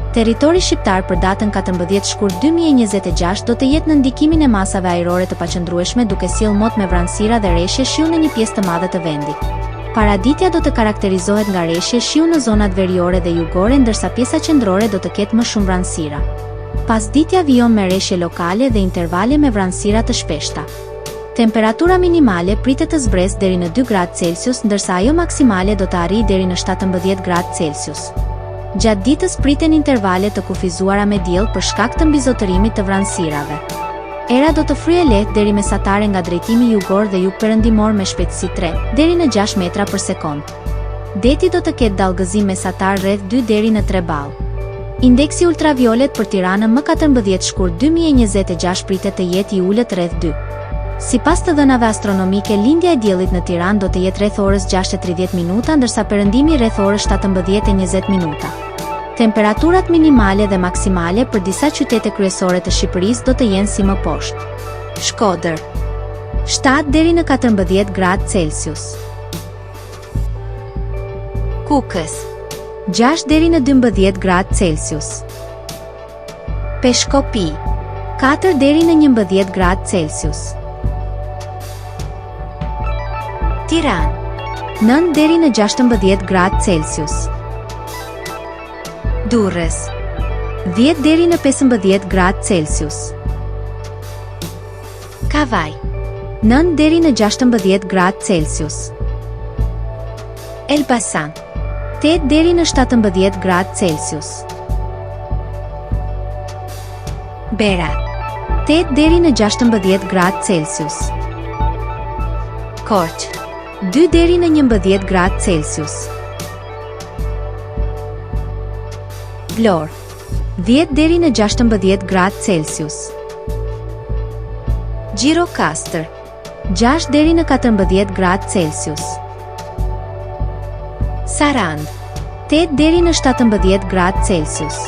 Territori shqiptar për datën 14 shkurt 2026 do të jetë në ndikimin e masave ajrore të paqëndrueshme, duke sjellë mot me vranësira dhe reshje shiu në një pjesë të madhe të vendit. Paraditja do të karakterizohet nga reshje shiu në zonat veriore dhe jugore, ndërsa pjesa qendrore do të ketë më shumë vranësira. Pasditja vijon me reshje lokale dhe intervale me vranësira të shpeshta. Temperatura minimale pritet të zbresë deri në 2 gradë Celsius, ndërsa ajo maksimale do të arrijë deri në 17 gradë Celsius. Gjatë ditës priten intervale të kufizuara me diell për shkak të mbizotërimit të vranësirave. Era do të fryejë lehtë deri mesatare nga drejtimi jugor dhe jugperëndimor me shpejtësi 3 deri në 6 metra për sekond. Deti do të ketë dallgëzim mesatar rreth 2 deri në 3 ballë. Indeksi ultraviolet për Tiranën më 14 shkurt 2026 pritet të jetë i ulët rreth 2. Sipas të dhënave astronomike, lindja e diellit në Tiranë do të jetë rreth orës 6:30 minuta, ndërsa perëndimi rreth orës 17:20 minuta. Temperaturat minimale dhe maksimale për disa qytete kryesore të Shqipërisë do të jenë si më poshtë. Shkodër 7 deri në 14 gradë Celsius. Kukës 6 deri në 12 gradë Celsius. Peshkopi 4 deri në 11 gradë Celsius. Tiranë 9 deri në 16 gradë Celsius. Durrës 10 deri në 15 gradë Celsius. Kavaj 9 deri në 16 gradë Celsius. Elbasan 8 deri në 17 gradë Celsius. Berat 8 deri në 16 gradë Celsius. Korçë 2 deri në 11 gradë Celsius. Vlorë 10 deri në 16 gradë Celsius. Gjirokastër 6 deri në 14 gradë Celsius. Sarandë 8 deri në 17 gradë Celsius.